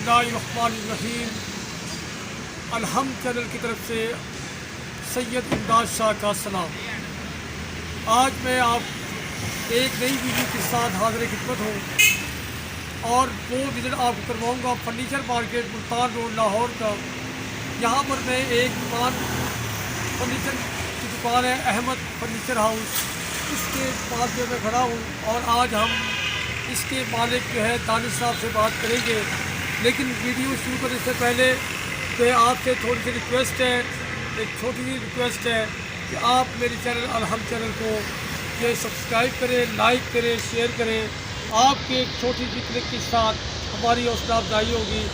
बिस्मिल्लाहिर्रहमानिर्रहीम। अलहम चैनल की तरफ से सैयद इमदाद शाह का सलाम। आज मैं आप एक नई वीडियो के साथ हाज़िर खिदमत हूँ और वो विज़िट आपको करवाऊँगा furniture market Multan road Lahore का। यहाँ पर मैं एक दुकान फर्नीचर की दुकान है अहमद फर्नीचर हाउस, इसके पास जो मैं खड़ा हूँ और आज हम इसके मालिक जो है दानिश साहब से बात करेंगे। लेकिन वीडियो शुरू करने से पहले तो आपसे थोड़ी सी रिक्वेस्ट है, एक छोटी सी रिक्वेस्ट है कि आप मेरे चैनल अलहम चैनल को ये सब्सक्राइब करें, लाइक करें, शेयर करें। आपके एक छोटी सी क्लिक के साथ हमारी हौसला अफजाई होगी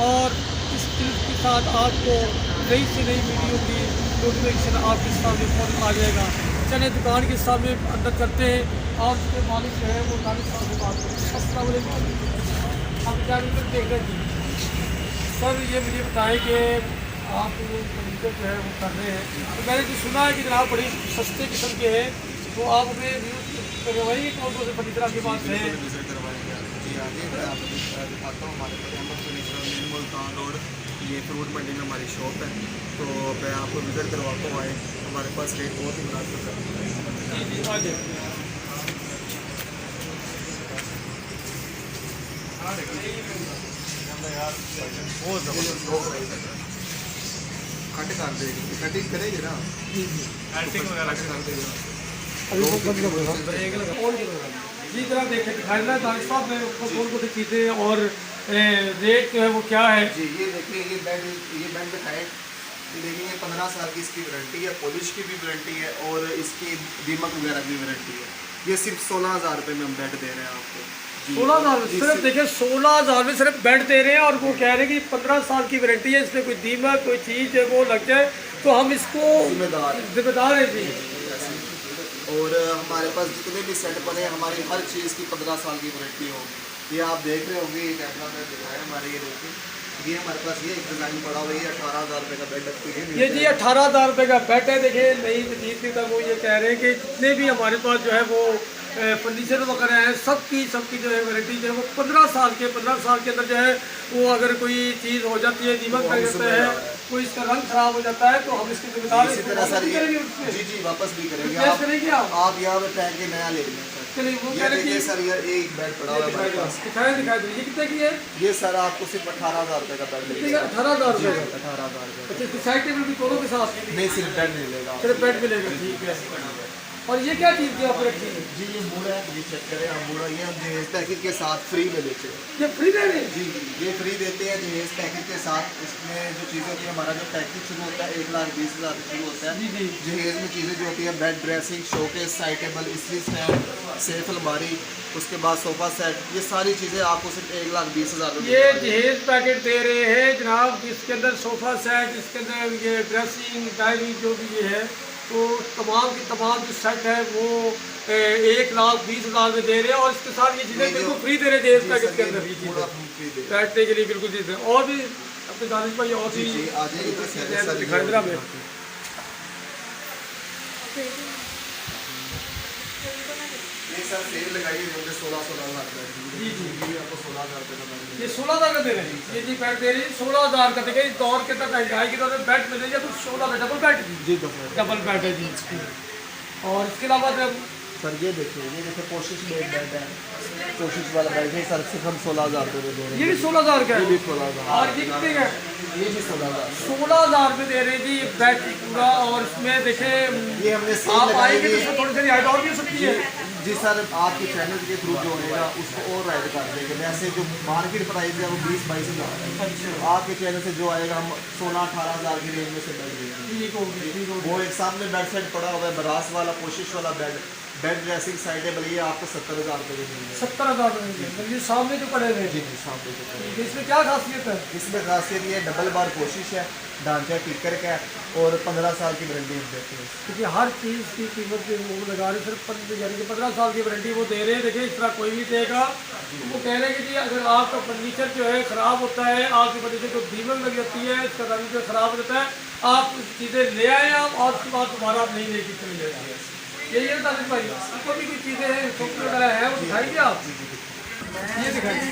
और इस क्लिक के साथ आपको नई से नई वीडियो की नोटिफिकेशन आपके सामने फ़ौरन आ जाएगा। चले दुकान के सामने अंदर करते हैं और उसके मालिक जो है वो दानिश साहब से बात करें। अस्सलाम वालेकुम। हम क्या देख रहे हैं सर, ये मुझे बताएं कि आप फर्नीचर जो है वो कर रहे हैं, तो मैंने जो सुना है कि जनाब बड़ी सस्ते किस्म के हैं, तो आप हमें न्यूज़ करवाइए कौन कौन से फर्नीचर आपके पास हैं। मुल्तान रोड ये फ्रूट मंडी में हमारी शॉप है, तो मैं आपको विज़िट करवाता हूँ। आए हमारे पास रेट बहुत ही मुनासिब है। जी जी, आ जाए। कट कर देगी, कटिंग करेगी ना जी जी जी, जरा देखें दिखाई ना दानिश साहब में कौन कौन सी चीज़ें और रेट जो है वो क्या है। जी ये देखिए, ये बेड दिखाए, देखिए ये 15 साल की इसकी वारंटी है, पॉलिश की भी वारंटी है और इसकी दीमक वगैरह की वारंटी है। ये सिर्फ 16,000 रुपये में हम बेड दे रहे हैं आपको। 16,000 सिर्फ देखिए, 16,000 में सिर्फ बेड दे रहे हैं और वो कह रहे हैं कि 15 साल की वारंटी है, इसमें कोई दीमक कोई चीज़ है वो लग जाए तो हम इसको जिम्मेदार है जी। और हमारे पास जितने भी सेट बने हमारी हर चीज़ की 15 साल की वारंटी होगी। ये आप देख रहे होंगे, ये कैमरा में दिखाया हमारे, ये देखिए ये हमारे पास ये एक डिज़ाइन पड़ा हुआ है, ये 18,000 रुपये का बेड आपको ये जी 18,000 रुपये का बेड है। देखिए नई तजीब की तरह वो ये कह रहे हैं कि जितने भी हमारे पास जो है वो फर्नीचर वगैरह है सबकी जो है वारंटी जो है वो 15 साल के अंदर जो है वो अगर कोई चीज़ हो जाती है, दीमक कर जाता है, कोई इसका रंग खराब हो जाता है तो हम इसके जिम्मेदार इसी तरह सर जी वापस भी करेंगे। आप यहाँ पे पहन के नया ले लेंगे सर। चलिए वो ये देखिए सर, ये एक बेड पड़ा हुआ है हमारे पास। दिखाए दीजिए, ये कितने की है? ये सर आपको सिर्फ 18,000 रुपये का बेड मिलेगा। 18,000 रुपये का? 18,000 रुपये। अच्छा, साइड टेबल भी दोनों के साथ? नहीं, सिर्फ बेड मिलेगा, सिर्फ बेड मिलेगा, ठीक है। और ये क्या चीज़ थी आप रखी है? जी ये मूड़ा है, ये चेक करें आप मूड़ा, ये हम जहेज पैकेट के साथ फ्री में देते हैं। ये फ्री दे रहे हैं? जी ये फ्री देते हैं जहेज पैकेट के साथ। इसमें जो चीज़ें होती है, हमारा जो पैकेज शुरू होता है 1,20,000 से शुरू होता है। जी जी। जहेज में चीज़ें जो होती है bed dressing, showcase, side table, इस्त्री स्टैंड, सेफ अलमारी, उसके बाद सोफ़ा सेट, ये सारी चीज़ें आपको सिर्फ 1,20,000 ये जहेज पैकेट दे रहे हैं जनाब, जिसके अंदर सोफ़ा सेट, इसके अंदर ये ड्रेसिंग डाइनिंग जो भी ये है, तो तमाम की तमाम जो सेट है वो 1,20,000 में दे रहे हैं और इसके साथ ये चीज़ें बिल्कुल फ्री दे रहे हैं जहेज पैकेट के अंदर। ये चीज़ें बैठने के लिए बिल्कुल चीज़ें और भी अपने दानिश भाई और भी दिखाई दे रहा है। ये सर सेल लगाई है हमने 16,000 जी जी, ये आपको 16,000 रुपये का बेड मिलेगा। ये 16,000 का दे रहे हैं। ये जी बेड दे रही है 16,000 का। देखिए इस दौर के तक महंगाई के दौर में बेड मिलेगा तो 16 का डबल बेड। जी डबल बेड है जी। और इसके अलावा जब सर ये देखिए कोशिश बेड है, कोशिश वाला बेड है सर, सिर्फ हम 16,000 रुपये दे रहे हैं। ये भी 16,000 का है? ये भी 16,000। और ये कितने का है? ये भी 16,000। 16,000 में दे रहे हैं जी बेड पूरा। और इसमें देखे ये हमने आप आएंगे तो इसमें थोड़ी सी हाइट और भी हो सकती है। जी सर, आपके चैनल के थ्रू जो होगा उसको और राइड कर देंगे। वैसे जो मार्केट प्राइस है वो 20-22,000 है। अच्छा, आपके चैनल से जो आएगा हम 16-18,000 की रेंज में से बेड देंगे। ठीक होगी। वो एक सामने बेड सेट पड़ा हुआ है, बरास वाला, कोशिश वाला बेड ड्रेसिंग साइड है, भले आपको 70,000 रुपये के मिलेंगे। 70,000 में ये सामने जो पड़े हुए जी हैं। जी सामने जो पड़े। इसमें क्या खासियत है? इसमें खासियत ये डबल बार कोशिश है, ढांचा टिकर का है और 15 साल की वारंटी हम देते हैं। क्योंकि हर चीज़ की कीमत जो वो लगा रहे सिर्फ 15 साल की वारंटी वो दे रहे हैं। देखिए इस तरह कोई भी देगा तो वो कह रहे हैं कि जी अगर आपका फर्नीचर जो है ख़राब होता है, आपके फर्नीचर को दीमक लग जाती है, इसका रंग जो ख़राब हो जाता है, आप चीज़ें ले आए आप और उसके बाद दोबारा आप नहीं लेके चले जाएंगे। यही है दानिश भाई, कोई भी कोई चीज़ें हैं वगैरह है वो दिखाएंगे आप? ये दिखाएंगे।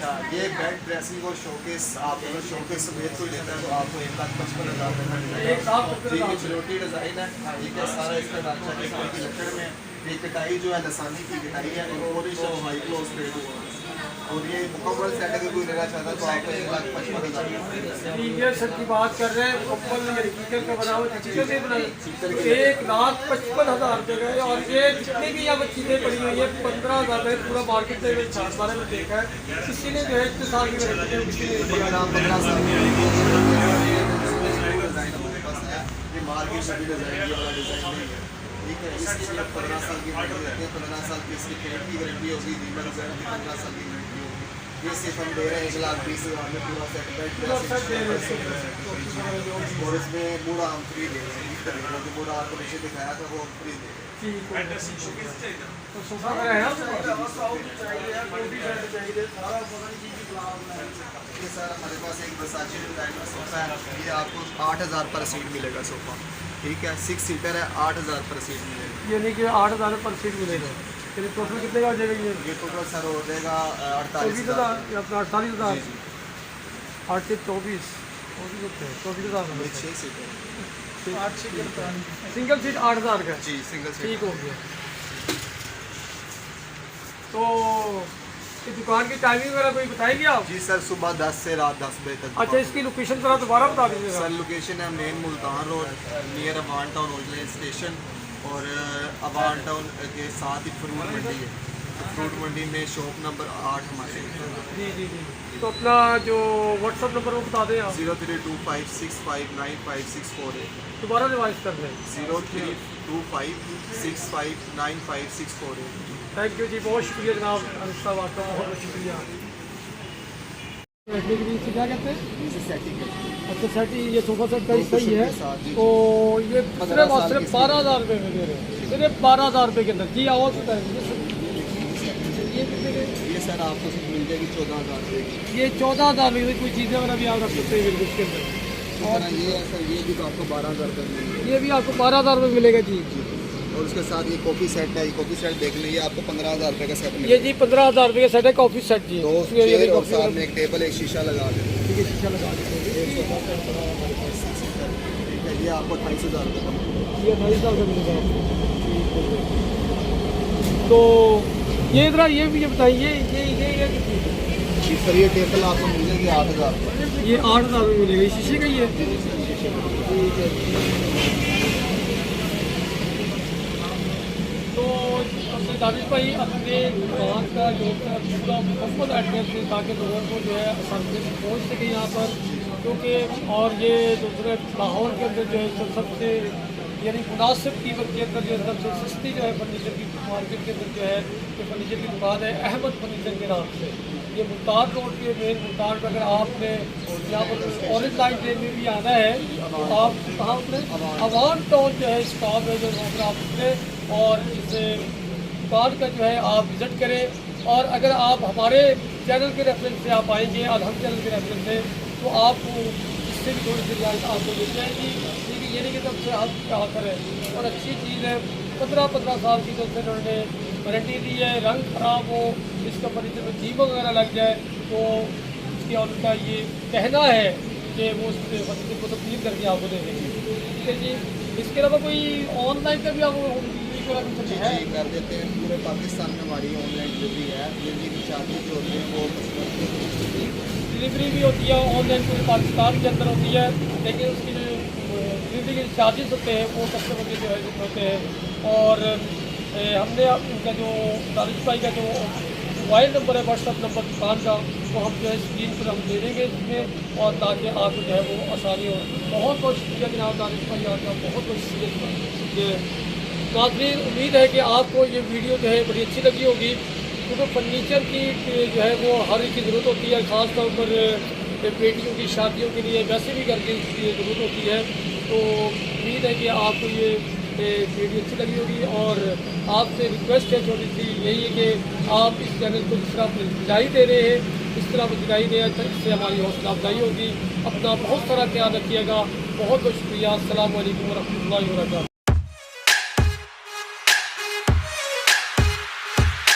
अच्छा, ये ये बेड ड्रेसिंग और शोकेस, आप अगर शोकेस समेत कोई लेता है तो आपको 1,55,000 रुपये का मिलेगा। जी ये चिरोटी डिज़ाइन है, ठीक है, सारा इसका ढांचा किस्म की लकड़ में, ये कटाई जो है लसानी की कटाई है और पॉलिश और हाई क्लोज पेड हुआ है। और ये मुकम्मल सेट अगर कोई लेना चाहता है तो आपको 1,55,000 रुपये। ये सर की बात कर रहे हैं, मुकम्मल कीकर का बना हुआ चीज़ें भी बनाई 1,55,000 रुपये का है। और ये जितनी भी यहाँ पर चीज़ें पड़ी हुई है 15,000 रुपये पूरा मार्केट में चार बारे में देखा है। किसी ने जो है इतने साल की वैरायटी है, किसी ने 15 साल की डिज़ाइन हमारे पास है। ये मार्केट सभी डिज़ाइन ये वाला डिज़ाइन नहीं है, ठीक है। इसकी भी 15 साल की गारंटी रहती है, 15 साल की इसकी पेंट की गारंटी होगी, दीमक डिज़ाइन की 15 साल की गारंटी होगी। ये सिर्फ हम दे रहे हैं 1,20,000 में पूरा सेट बेड और इसमें बूढ़ा हम फ्री दे रहे हैं। जो बूढ़ा आपको नीचे दिखाया था वो हम फ्री दे रहे हैं। तो सोफा का है ना ये सर हमारे पास एक वर्साचे डिज़ाइन का सोफ़ा है, ये आपको 8,000 पर सीट मिलेगा सोफ़ा, ठीक है। 6 सीटर है, 8,000 पर सीट मिलेगा। यानी कि 8,000 पर सीट मिलेगा। फिर टोटल कितने का हो जाएगा ये टोटल सर हो जाएगा 48,000 48,000। अपना 48,000 जी, 8 से 24 24,000 6 सीटर 8 सिंगल सीट 8,000 का जी, सिंगल सीट। ठीक हो गया। तो इस दुकान की टाइमिंग वगैरह कोई बताएंगे आप? जी सर, सुबह 10 से रात 10 बजे तक। अच्छा, इसकी लोकेशन जरा दोबारा बता दीजिएगा। सर लोकेशन है main Multan road near Awan town original station, और अवान टाउन के साथ ही फ्रूट मंडी है। तो फ्रूट मंडी में शॉप नंबर 8 हमारे। जी जी जी। तो अपना जो व्हाट्सअप नंबर वो बता दें आप। 0325659564 दोबारा रिवाइज कर दें। 0325659564। थैंक यू जी, बहुत शुक्रिया जनाब अनिस साहब, आपका बहुत बहुत शुक्रिया। बैठने के लिए इसे क्या कहते हैं? अच्छा सेट, ये सोफा सेट का हिस्सा ही है। तो ये सिर्फ 12,000 रुपये में दे रहे हैं, सिर्फ 12,000 रुपये के अंदर। जी आवाज़ बताएंगे। ये सर आपको मिल जाएगी 14,000 रुपये की। ये 14,000 रुपये कोई चीज़ें वगैरह भी आप रख सकते हैं बिल्कुल इसके अंदर। और ये है सर, ये भी तो आपको 12,000 रुपये मिलेगी। ये भी आपको 12,000 रुपये मिलेगा जी। और उसके साथ ये कॉफ़ी सेट है, ये कॉफ़ी सेट देख लीजिए, आपको 15,000 रुपये का सेट ये मिलेगा। जी 15,000 रुपये का सेट है कॉफ़ी सेट जी। दो चेयर और साथ में एक टेबल, एक शीशा लगा दें, ठीक है, शीशा लगा देते हैं। ठीक है। ये आपको 28,000 रुपये का मिलेगा। ये 28,000 का मिलेगा आपको। तो ये इधर ये भी बताइए, ये कितनी? जी सर, ये टेबल आपको मिल जाएगी 8,000 रुपये। ये 8,000 में मिलेगा। शीशे का ही है। ठीक है। तो अपने दानिश भाई अपने दुकान का जो पूरा मुकम्मल एड्रेस है ताकि लोगों को जो है आसानी से पहुँच सके यहाँ पर, क्योंकि और ये दूसरे लाहौर के अंदर जो है सबसे यानी मुनासिब कीमत के अंदर जो है सबसे सस्ती जो है फर्नीचर की मार्केट के अंदर जो है तो फर्नीचर की दुकान है अहमद फर्नीचर के नाम से। ये मुल्तान रोड के मेन मुल्तान पर अगर आपने यहाँ पर ऑरेंज लाइन ट्रेन में भी आना है तो आप कहाँ उतरे? अवान टाउन जो है स्टॉप है जो वहाँ पर आप उतरे और इस दुकान का जो है आप विज़िट करें। और अगर आप हमारे चैनल के रेफरेंस से आप आएंगे, अदहम चैनल के रेफरेंस से, तो आपको इससे भी थोड़ी सी रियायत आपको मिल जाएगी। ठीक है, ये नहीं कि सबसे हाथ का ऑफर है और अच्छी चीज़ है। 15 साल की तो उन्होंने वारंटी दी है। रंग ख़राब हो, इसका फर्नीचर में दीमक वगैरह लग जाए तो इसकी उनका ये कहना है कि वो उस फर्नीचर को तब्दील करके आपको दे देंगे। ठीक है जी। इसके अलावा कोई ऑनलाइन का भी आपको जी कर देते हैं। पूरे पाकिस्तान में हमारी ऑनलाइन डिलीवरी है। डिलीवरी की चार्जेस जो होते हैं वो डिलीवरी भी होती है ऑनलाइन पूरे पाकिस्तान के अंदर होती है, लेकिन उसकी जो डिलीवरी के चार्जेस होते हैं वो कस्टमर के जो है होते हैं। और हमने उनका जो दानिश भाई का जो मोबाइल नंबर है, व्हाट्सअप नंबर दुकान का, वो हम जो है स्क्रीन पर हम दे देंगे इसमें, और ताकि आपको जो है वो आसानी हो। बहुत बहुत शुक्रिया जनाब दानिश भाई आपका, बहुत बहुत शुक्रिया। नाज़रीन, उम्मीद है कि आपको ये वीडियो जो है बड़ी अच्छी लगी होगी, क्योंकि फर्नीचर की जो है वो हर एक की ज़रूरत होती है, ख़ास तौर पर बेटियों की शादियों के लिए, वैसे भी घर की ज़रूरत होती है। तो उम्मीद है कि आपको ये वीडियो अच्छी लगी होगी। और आपसे रिक्वेस्ट है छोटी सी, यही है कि आप इस चैनल को जिस तरह अपनी दिलाई दे रहे हैं इस तरह आप दिलाई दें, इससे हमारी हौसला अफजाई होगी। अपना बहुत सारा ख्याल रखिएगा। बहुत बहुत शुक्रिया। अस्सलाम वालेकुम व रहमतुल्लाहि व बरकातहू।